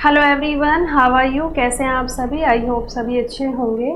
Hello everyone, how are you? कैसे हैं आप सभी? आई होप सभी अच्छे होंगे।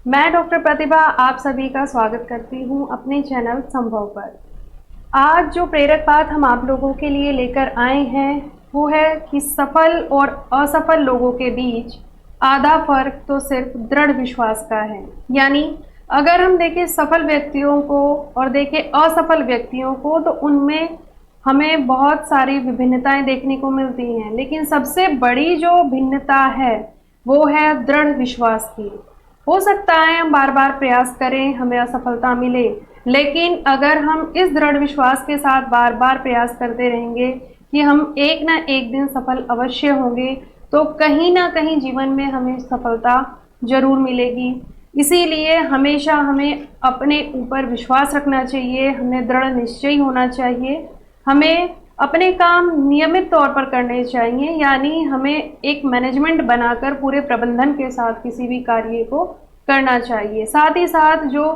मैं डॉक्टर प्रतिभा आप सभी का स्वागत करती हूं अपने चैनल संभव पर। आज जो प्रेरक बात हम आप लोगों के लिए लेकर आए हैं वो है कि सफल और असफल लोगों के बीच आधा फर्क तो सिर्फ दृढ़ विश्वास का है। यानी अगर हम देखें सफल व्यक्तियों को और देखें असफल व्यक्तियों को तो उनमें हमें बहुत सारी विभिन्नताएं देखने को मिलती हैं, लेकिन सबसे बड़ी जो भिन्नता है वो है दृढ़ विश्वास की। हो सकता है हम बार बार प्रयास करें, हमें असफलता मिले, लेकिन अगर हम इस दृढ़ विश्वास के साथ बार बार प्रयास करते रहेंगे कि हम एक ना एक दिन सफल अवश्य होंगे, तो कहीं ना कहीं जीवन में हमें सफलता जरूर मिलेगी। इसीलिए हमेशा हमें अपने ऊपर विश्वास रखना चाहिए, हमें दृढ़ निश्चयी होना चाहिए, हमें अपने काम नियमित तौर पर करने चाहिए। यानी हमें एक मैनेजमेंट बनाकर पूरे प्रबंधन के साथ किसी भी कार्य को करना चाहिए। साथ ही साथ जो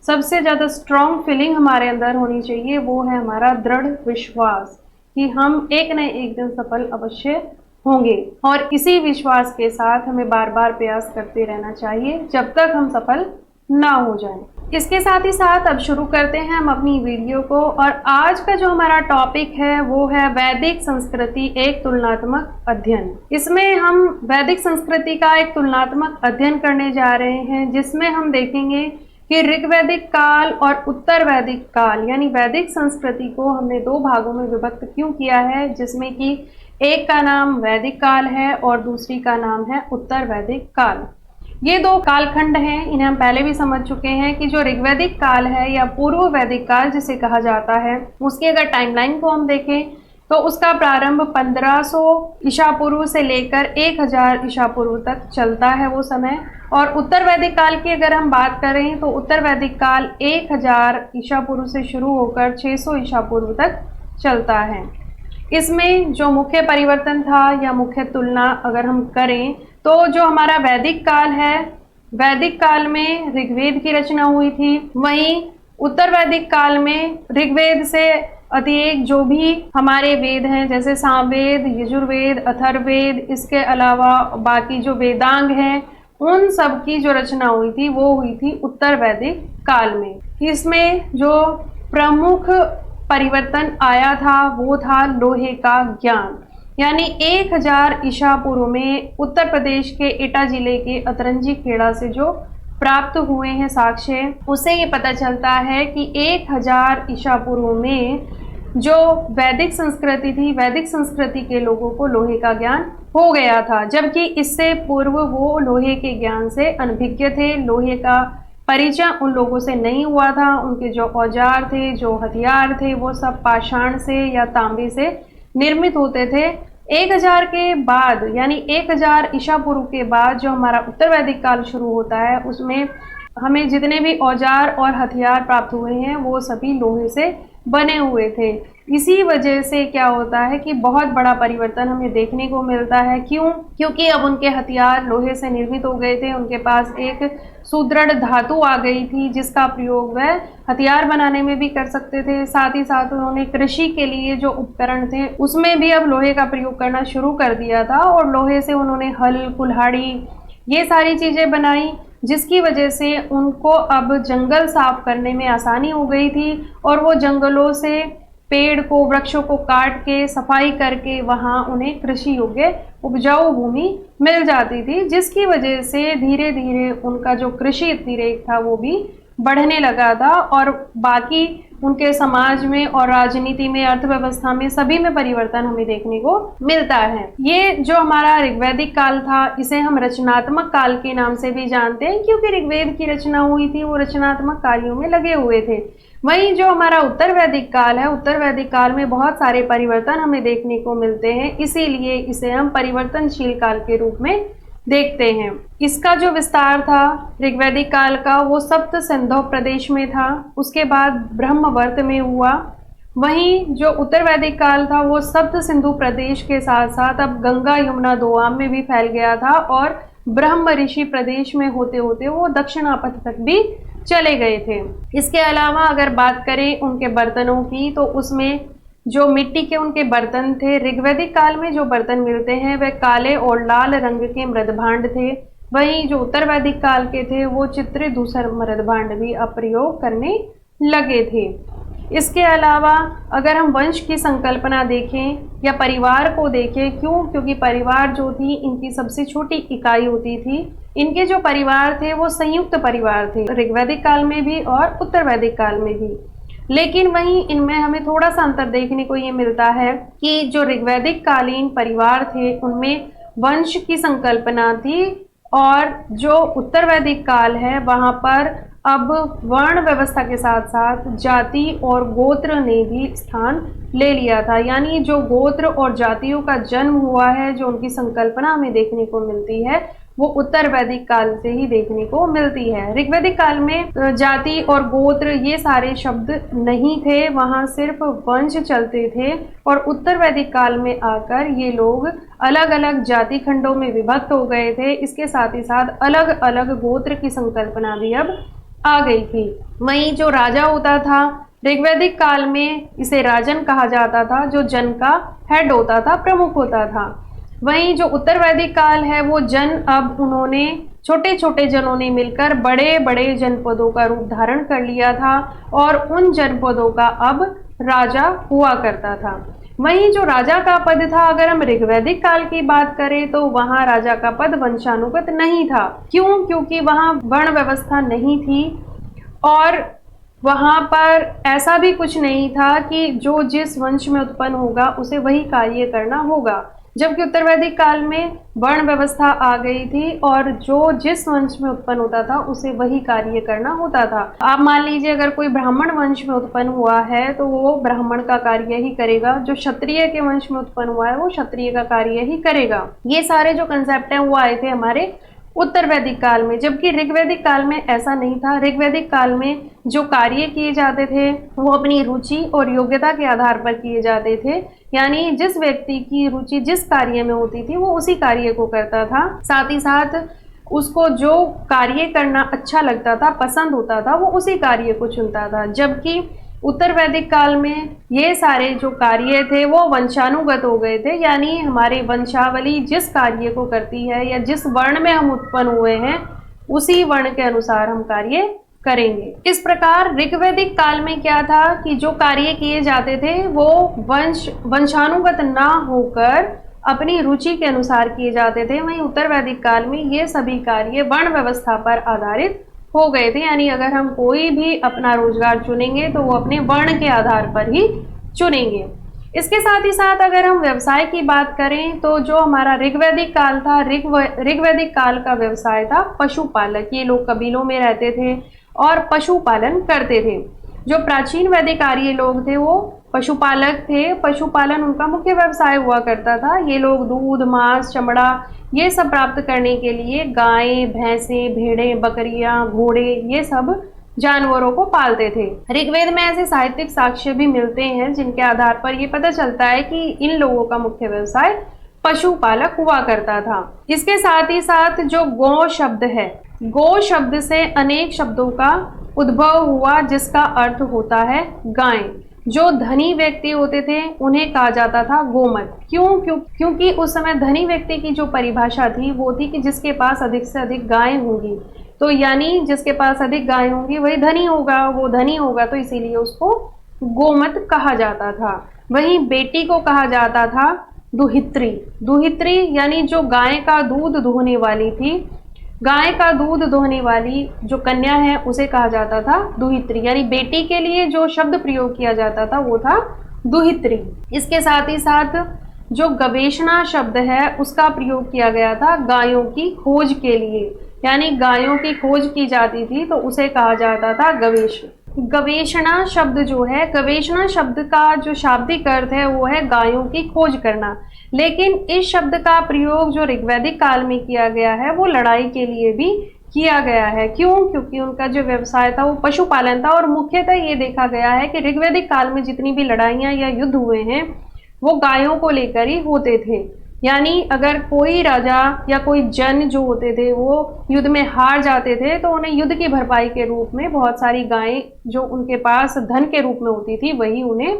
सबसे ज़्यादा स्ट्रॉन्ग फीलिंग हमारे अंदर होनी चाहिए वो है हमारा दृढ़ विश्वास कि हम एक न एक दिन सफल अवश्य होंगे, और इसी विश्वास के साथ हमें बार बार प्रयास करते रहना चाहिए जब तक हम सफल ना हो जाएं। इसके साथ ही साथ अब शुरू करते हैं हम अपनी वीडियो को। और आज का जो हमारा टॉपिक है वो है वैदिक संस्कृति एक तुलनात्मक अध्ययन। इसमें हम वैदिक संस्कृति का एक तुलनात्मक अध्ययन करने जा रहे हैं, जिसमें हम देखेंगे कि ऋग्वैदिक काल और उत्तर वैदिक काल, यानी वैदिक संस्कृति को हमने दो भागों में विभक्त क्यों किया है, जिसमें कि एक का नाम वैदिक काल है और दूसरी का नाम है उत्तर वैदिक काल। ये दो कालखंड हैं, इन्हें हम पहले भी समझ चुके हैं कि जो ऋग्वैदिक काल है या पूर्व वैदिक काल जिसे कहा जाता है, उसकी अगर टाइमलाइन को हम देखें तो उसका प्रारंभ 1500 ईसा पूर्व से लेकर 1000 ईसा पूर्व तक चलता है वो समय। और उत्तर वैदिक काल की अगर हम बात करें तो उत्तर वैदिक काल 1000 ईसा पूर्व से शुरू होकर 600 ईसा पूर्व तक चलता है। इसमें जो मुख्य परिवर्तन था या मुख्य तुलना अगर हम करें तो जो हमारा वैदिक काल है, वैदिक काल में ऋग्वेद की रचना हुई थी, वहीं उत्तर वैदिक काल में ऋग्वेद से अतिरिक्त जो भी हमारे वेद हैं जैसे सामवेद, यजुर्वेद, अथर्ववेद, इसके अलावा बाकी जो वेदांग हैं उन सब की जो रचना हुई थी वो हुई थी उत्तर वैदिक काल में। इसमें जो प्रमुख परिवर्तन आया था वो था लोहे का ज्ञान। यानी 1000 ईसा पूर्व में उत्तर प्रदेश के एटा जिले के अतरंजी खेड़ा से जो प्राप्त हुए हैं साक्ष्य, उससे ये पता चलता है कि 1000 ईसा पूर्व में जो वैदिक संस्कृति थी, वैदिक संस्कृति के लोगों को लोहे का ज्ञान हो गया था, जबकि इससे पूर्व वो लोहे के ज्ञान से अनभिज्ञ थे। लोहे का परिचय उन लोगों से नहीं हुआ था। उनके जो औजार थे, जो हथियार थे, वो सब पाषाण से या तांबे से निर्मित होते थे। 1000 के बाद यानी 1000 ईसा पूर्व के बाद जो हमारा उत्तर वैदिक काल शुरू होता है उसमें हमें जितने भी औजार और हथियार प्राप्त हुए हैं वो सभी लोहे से बने हुए थे। इसी वजह से क्या होता है कि बहुत बड़ा परिवर्तन हमें देखने को मिलता है। क्यों? क्योंकि अब उनके हथियार लोहे से निर्मित हो गए थे, उनके पास एक सुदृढ़ धातु आ गई थी जिसका प्रयोग वह हथियार बनाने में भी कर सकते थे। साथ ही साथ उन्होंने कृषि के लिए जो उपकरण थे उसमें भी अब लोहे का प्रयोग करना शुरू कर दिया था, और लोहे से उन्होंने हल, कुल्हाड़ी, ये सारी चीज़ें बनाई, जिसकी वजह से उनको अब जंगल साफ करने में आसानी हो गई थी। और वो जंगलों से पेड़ को, वृक्षों को काट के सफाई करके वहाँ उन्हें कृषि योग्य उपजाऊ भूमि मिल जाती थी, जिसकी वजह से धीरे धीरे उनका जो कृषि अतिरेक था वो भी बढ़ने लगा था। और बाकी उनके समाज में और राजनीति में, अर्थव्यवस्था में, सभी में परिवर्तन हमें देखने को मिलता है। ये जो हमारा ऋग्वैदिक काल था इसे हम रचनात्मक काल के नाम से भी जानते हैं, क्योंकि ऋग्वेद की रचना हुई थी, वो रचनात्मक कार्यों में लगे हुए थे। वहीं जो हमारा उत्तर वैदिक काल है, उत्तर वैदिक काल में बहुत सारे परिवर्तन हमें देखने को मिलते हैं, इसीलिए इसे हम परिवर्तनशील काल के रूप में देखते हैं। इसका जो विस्तार था ऋग्वैदिक काल का वो सप्त सिंधु प्रदेश में था, उसके बाद ब्रह्मवर्त में हुआ। वहीं जो उत्तर वैदिक काल था वो सप्त सिंधु प्रदेश के साथ साथ अब गंगा, यमुना, दोआब में भी फैल गया था, और ब्रह्म ऋषि प्रदेश में होते होते वो दक्षिणापथ तक भी चले गए थे। इसके अलावा अगर बात करें उनके बर्तनों की तो उसमें जो मिट्टी के उनके बर्तन थे, ऋग्वैदिक काल में जो बर्तन मिलते हैं वह काले और लाल रंग के मृदभांड थे। वहीं जो उत्तर वैदिक काल के थे वो चित्रित धूसर मृदभांड भी अब प्रयोग करने लगे थे। इसके अलावा अगर हम वंश की संकल्पना देखें या परिवार को देखें, क्योंकि परिवार जो थी इनकी सबसे छोटी इकाई होती थी। इनके जो परिवार थे वो संयुक्त परिवार थे, ऋग्वैदिक काल में भी और उत्तर वैदिक काल में भी। लेकिन वहीं इनमें हमें थोड़ा सा अंतर देखने को ये मिलता है कि जो ऋग्वैदिक कालीन परिवार थे उनमें वंश की संकल्पना थी, और जो उत्तर वैदिक काल है वहां पर अब वर्ण व्यवस्था के साथ साथ जाति और गोत्र ने भी स्थान ले लिया था। यानी जो गोत्र और जातियों का जन्म हुआ है, जो उनकी संकल्पना हमें देखने को मिलती है, वो उत्तर वैदिक काल से ही देखने को मिलती है। ऋग्वैदिक काल में जाति और गोत्र ये सारे शब्द नहीं थे, वहां सिर्फ वंश चलते थे। और उत्तर वैदिक काल में आकर ये लोग अलग अलग जाति खंडों में विभक्त हो गए थे। इसके साथ ही साथ अलग अलग गोत्र की संकल्पना भी अब आ गई थी। वहीं जो राजा होता था, ऋग्वैदिक काल में इसे राजन कहा जाता था, जो जन का हेड होता था, प्रमुख होता था। वहीं जो उत्तर वैदिक काल है वो जन अब उन्होंने छोटे छोटे जनों ने मिलकर बड़े बड़े जनपदों का रूप धारण कर लिया था, और उन जनपदों का अब राजा हुआ करता था। वहीं जो राजा का पद था, अगर हम ऋग्वैदिक काल की बात करें तो वहां राजा का पद वंशानुगत नहीं था। क्योंकि वहां वर्ण व्यवस्था नहीं थी, और वहां पर ऐसा भी कुछ नहीं था कि जो जिस वंश में उत्पन्न होगा उसे वही कार्य करना होगा। जबकि उत्तर वैदिक काल में वर्ण व्यवस्था आ गई थी, और जो जिस वंश में उत्पन्न होता था उसे वही कार्य करना होता था। आप मान लीजिए अगर कोई ब्राह्मण वंश में उत्पन्न हुआ है तो वो ब्राह्मण का कार्य ही करेगा, जो क्षत्रिय के वंश में उत्पन्न हुआ है वो क्षत्रिय का कार्य ही करेगा। ये सारे जो कंसेप्ट हैं वो आए थे हमारे उत्तर वैदिक काल में, जबकि ऋग्वैदिक काल में ऐसा नहीं था। ऋग्वैदिक काल में जो कार्य किए जाते थे वो अपनी रुचि और योग्यता के आधार पर किए जाते थे। यानी जिस व्यक्ति की रुचि जिस कार्य में होती थी वो उसी कार्य को करता था। साथ ही साथ उसको जो कार्य करना अच्छा लगता था, पसंद होता था, वो उसी कार्य को चुनता था। जबकि उत्तर वैदिक काल में ये सारे जो कार्य थे वो वंशानुगत हो गए थे। यानी हमारी वंशावली जिस कार्य को करती है या जिस वर्ण में हम उत्पन्न हुए हैं उसी वर्ण के अनुसार हम कार्य करेंगे। इस प्रकार ऋग्वैदिक काल में क्या था कि जो कार्य किए जाते थे वो वंशानुगत ना होकर अपनी रुचि के अनुसार किए जाते थे। वहीं उत्तर वैदिक काल में ये सभी कार्य वर्ण व्यवस्था पर आधारित हो गए थे। यानी अगर हम कोई भी अपना रोजगार चुनेंगे तो वो अपने वर्ण के आधार पर ही चुनेंगे। इसके साथ ही साथ अगर हम व्यवसाय की बात करें तो जो हमारा ऋग्वैदिक काल था, ऋग्वैदिक काल का व्यवसाय था पशुपालक। ये लोग कबीलों में रहते थे और पशुपालन करते थे। जो प्राचीन वैदिक आर्य लोग थे वो पशुपालक थे। पशुपालन उनका मुख्य व्यवसाय हुआ करता था। ये लोग दूध, मांस, चमड़ा ये सब प्राप्त करने के लिए गायें, भैंसें, भेड़ें, बकरियां, घोड़े ये सब जानवरों को पालते थे। ऋग्वेद में ऐसे साहित्यिक साक्ष्य भी मिलते हैं जिनके आधार पर ये पता चलता है कि इन लोगों का मुख्य व्यवसाय पशुपालक हुआ करता था। इसके साथ ही साथ जो गौ शब्द है, गौ शब्द से अनेक शब्दों का उद्भव हुआ जिसका अर्थ होता है गाय। जो धनी व्यक्ति होते थे उन्हें कहा जाता था गोमत। क्योंकि उस समय धनी व्यक्ति की जो परिभाषा थी वो थी कि जिसके पास अधिक से अधिक गायें होंगी। तो यानी जिसके पास अधिक गायें होंगी वही धनी होगा, वो धनी होगा, तो इसीलिए उसको गोमत कहा जाता था। वहीं बेटी को कहा जाता था दुहित्री। दुहित्री यानी जो गाय का दूध दुहने वाली थी। गाय का दूध दोहने वाली जो कन्या है उसे कहा जाता था दुहित्री। यानी बेटी के लिए जो शब्द प्रयोग किया जाता था वो था दुहित्री। इसके साथ ही साथ जो गवेषणा शब्द है उसका प्रयोग किया गया था गायों की खोज के लिए। यानी गायों की खोज की जाती थी तो उसे कहा जाता था गवेश। गवेषणा शब्द जो है, गवेषणा शब्द का जो शाब्दिक अर्थ है वो है गायों की खोज करना। लेकिन इस शब्द का प्रयोग जो ऋग्वैदिक काल में किया गया है वो लड़ाई के लिए भी किया गया है। क्योंकि उनका जो व्यवसाय था वो पशुपालन था, और मुख्यतः ये देखा गया है कि ऋग्वैदिक काल में जितनी भी लड़ाइयाँ या युद्ध हुए हैं वो गायों को लेकर ही होते थे। यानी अगर कोई राजा या कोई जन जो होते थे वो युद्ध में हार जाते थे तो उन्हें युद्ध की भरपाई के रूप में बहुत सारी गायें जो उनके पास धन के रूप में होती थी वही उन्हें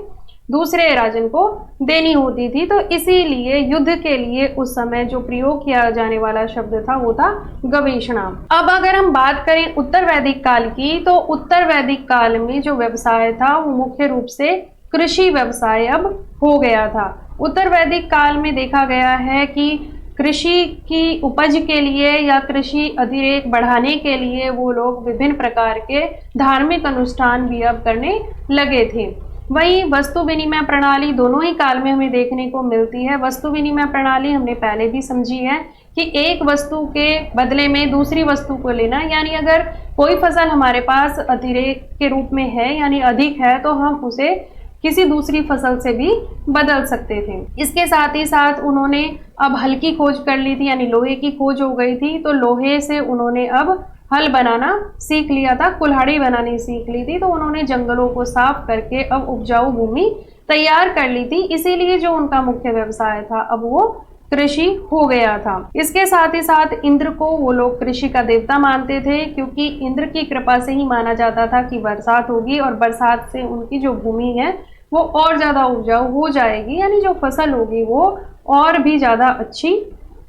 दूसरे राजन को देनी होती थी। तो इसीलिए युद्ध के लिए उस समय जो प्रयोग किया जाने वाला शब्द था वो था गवेषणा। अब अगर हम बात करें उत्तर वैदिक काल की, तो उत्तर वैदिक काल में जो व्यवसाय था वो मुख्य रूप से कृषि व्यवसाय अब हो गया था। उत्तर वैदिक काल में देखा गया है कि कृषि की उपज के लिए या कृषि अतिरेक बढ़ाने के लिए वो लोग विभिन्न प्रकार के धार्मिक अनुष्ठान भी अब करने लगे थे। वहीं वस्तु विनिमय प्रणाली दोनों ही काल में हमें देखने को मिलती है। वस्तु विनिमय प्रणाली हमने पहले भी समझी है कि एक वस्तु के बदले में दूसरी वस्तु को लेना, यानी अगर कोई फसल हमारे पास अतिरेक के रूप में है यानी अधिक है तो हम उसे किसी दूसरी फसल से भी बदल सकते थे। इसके साथ ही साथ उन्होंने अब हल की खोज कर ली थी, यानी लोहे की खोज हो गई थी, तो लोहे से उन्होंने अब हल बनाना सीख लिया था, कुल्हाड़ी बनानी सीख ली थी। तो उन्होंने जंगलों को साफ करके अब उपजाऊ भूमि तैयार कर ली थी। इसीलिए जो उनका मुख्य व्यवसाय था अब वो कृषि हो गया था। इसके साथ ही साथ इंद्र को वो लोग कृषि का देवता मानते थे, क्योंकि इंद्र की कृपा से ही माना जाता था कि बरसात होगी और बरसात से उनकी जो भूमि है वो और ज्यादा उपजाऊ हो जाएगी, यानी जो फसल होगी वो और भी ज्यादा अच्छी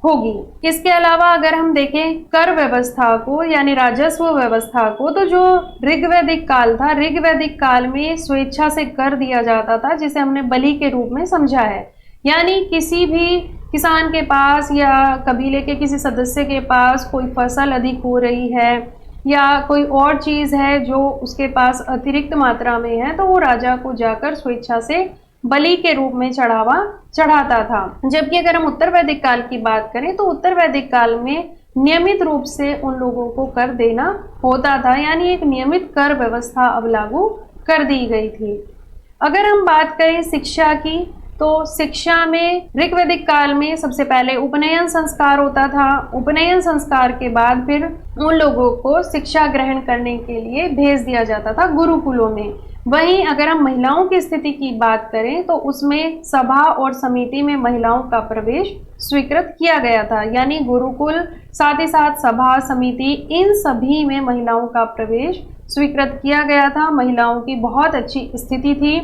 होगी। इसके अलावा अगर हम देखें कर व्यवस्था को यानी राजस्व व्यवस्था को, तो जो ऋग्वैदिक काल था, ऋग्वैदिक काल में स्वेच्छा से कर दिया जाता था, जिसे हमने बलि के रूप में समझा है। यानी किसी भी किसान के पास या कबीले के किसी सदस्य के पास कोई फसल अधिक हो रही है या कोई और चीज है जो उसके पास अतिरिक्त मात्रा में है, तो वो राजा को जाकर स्वेच्छा से बलि के रूप में चढ़ावा चढ़ाता था। जबकि अगर हम उत्तर वैदिक काल की बात करें तो उत्तर वैदिक काल में नियमित रूप से उन लोगों को कर देना होता था, यानी एक नियमित कर व्यवस्था अब लागू कर दी गई थी। अगर हम बात करें शिक्षा की, तो शिक्षा में ऋग्वैदिक काल में सबसे पहले उपनयन संस्कार होता था। उपनयन संस्कार के बाद फिर उन लोगों को शिक्षा ग्रहण करने के लिए भेज दिया जाता था गुरुकुलों में। वहीं अगर हम महिलाओं की स्थिति की बात करें तो उसमें सभा और समिति में महिलाओं का प्रवेश स्वीकृत किया गया था, यानी गुरुकुल साथ ही साथ सभा समिति इन सभी में महिलाओं का प्रवेश स्वीकृत किया गया था। महिलाओं की बहुत अच्छी स्थिति थी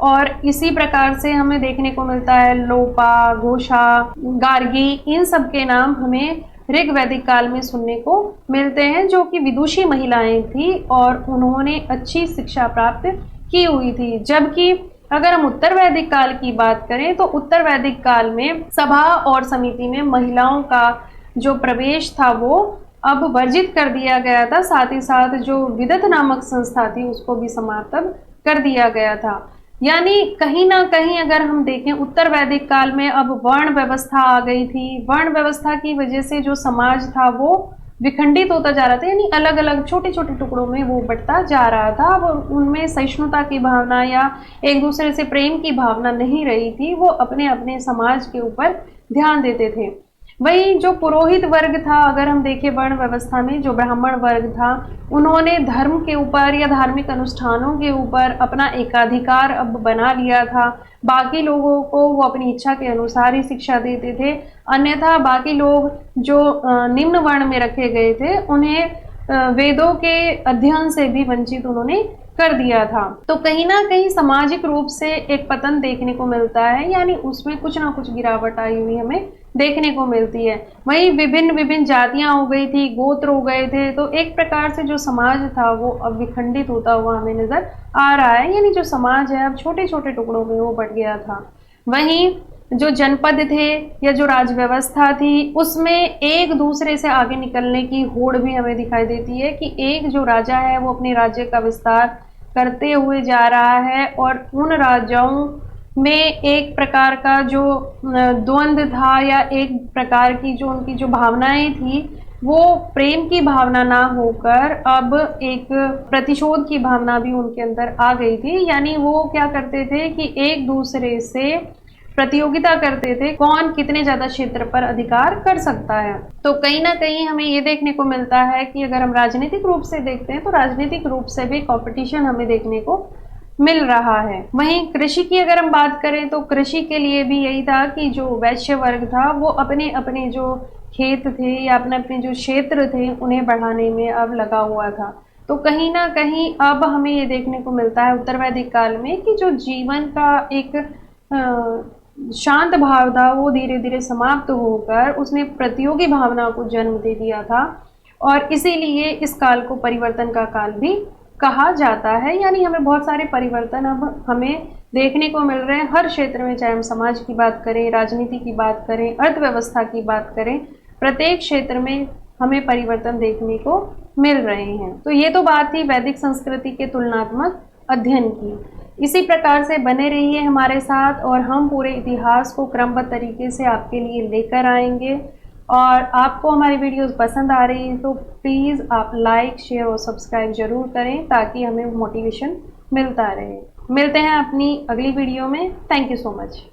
और इसी प्रकार से हमें देखने को मिलता है लोपा, घोषा, गार्गी, इन सब के नाम हमें ऋग्वैदिक काल में सुनने को मिलते हैं, जो कि विदुषी महिलाएं थी और उन्होंने अच्छी शिक्षा प्राप्त की हुई थी। जबकि अगर हम उत्तर वैदिक काल की बात करें तो उत्तर वैदिक काल में सभा और समिति में महिलाओं का जो प्रवेश था वो अब वर्जित कर दिया गया था। साथ ही साथ जो विदत नामक संस्था थी उसको भी समाप्त कर दिया गया था। यानी कहीं ना कहीं अगर हम देखें उत्तर वैदिक काल में अब वर्ण व्यवस्था आ गई थी। वर्ण व्यवस्था की वजह से जो समाज था वो विखंडित होता जा रहा था, यानी अलग अलग छोटे छोटे टुकड़ों में वो बढ़ता जा रहा था। अब उनमें सहिष्णुता की भावना या एक दूसरे से प्रेम की भावना नहीं रही थी, वो अपने अपने समाज के ऊपर ध्यान देते थे। वहीं जो पुरोहित वर्ग था, अगर हम देखें वर्ण व्यवस्था में जो ब्राह्मण वर्ग था, उन्होंने धर्म के ऊपर या धार्मिक अनुष्ठानों के ऊपर अपना एकाधिकार अब बना लिया था। बाकी लोगों को वो अपनी इच्छा के अनुसार ही शिक्षा देते थे, अन्यथा बाकी लोग जो निम्न वर्ण में रखे गए थे उन्हें वेदों के अध्ययन से भी वंचित उन्होंने कर दिया था। तो कहीं ना कहीं सामाजिक रूप से एक पतन देखने को मिलता है, यानी उसमें कुछ ना कुछ गिरावट आई हुई हमें देखने को मिलती है। वहीं विभिन्न विभिन्न जातियां हो गई थी, गोत्र हो गए थे, तो एक प्रकार से जो समाज था वो अब विखंडित होता हुआ हमें नजर आ रहा है, यानी जो समाज है अब छोटे छोटे टुकड़ों में वो बट गया था। वहीं जो जनपद थे या जो राज व्यवस्था थी उसमें एक दूसरे से आगे निकलने की होड़ भी हमें दिखाई देती है कि एक जो राजा है वो अपने राज्य का विस्तार करते हुए जा रहा है और उन राजाओं में एक प्रकार का जो द्वंद्व था या एक प्रकार की जो उनकी जो भावनाएं थी वो प्रेम की भावना ना होकर अब एक प्रतिशोध की भावना भी उनके अंदर आ गई थी। यानी वो क्या करते थे कि एक दूसरे से प्रतियोगिता करते थे कौन कितने ज्यादा क्षेत्र पर अधिकार कर सकता है। तो कहीं ना कहीं हमें ये देखने को मिलता है कि अगर हम राजनीतिक रूप से देखते हैं तो राजनीतिक रूप से भी कंपटीशन हमें देखने को मिल रहा है। वहीं कृषि की अगर हम बात करें तो कृषि के लिए भी यही था कि जो वैश्य वर्ग था वो अपने अपने जो खेत थे या अपने अपने जो क्षेत्र थे उन्हें बढ़ाने में अब लगा हुआ था। तो कहीं ना कहीं अब हमें ये देखने को मिलता है उत्तर वैदिक काल में कि जो जीवन का एक शांत भाव था वो धीरे धीरे समाप्त होकर उसने प्रतियोगी भावना को जन्म दे दिया था, और इसीलिए इस काल को परिवर्तन का काल भी कहा जाता है। यानी हमें बहुत सारे परिवर्तन अब हमें देखने को मिल रहे हैं हर क्षेत्र में, चाहे हम समाज की बात करें, राजनीति की बात करें, अर्थव्यवस्था की बात करें, प्रत्येक क्षेत्र में हमें परिवर्तन देखने को मिल रहे हैं। तो ये तो बात थी वैदिक संस्कृति के तुलनात्मक अध्ययन की। इसी प्रकार से बने रहिए हमारे साथ और हम पूरे इतिहास को क्रमबद्ध तरीके से आपके लिए लेकर आएंगे। और आपको हमारी वीडियोस पसंद आ रही है तो प्लीज़ आप लाइक, शेयर और सब्सक्राइब जरूर करें ताकि हमें मोटिवेशन मिलता रहे। मिलते हैं अपनी अगली वीडियो में। Thank you so much.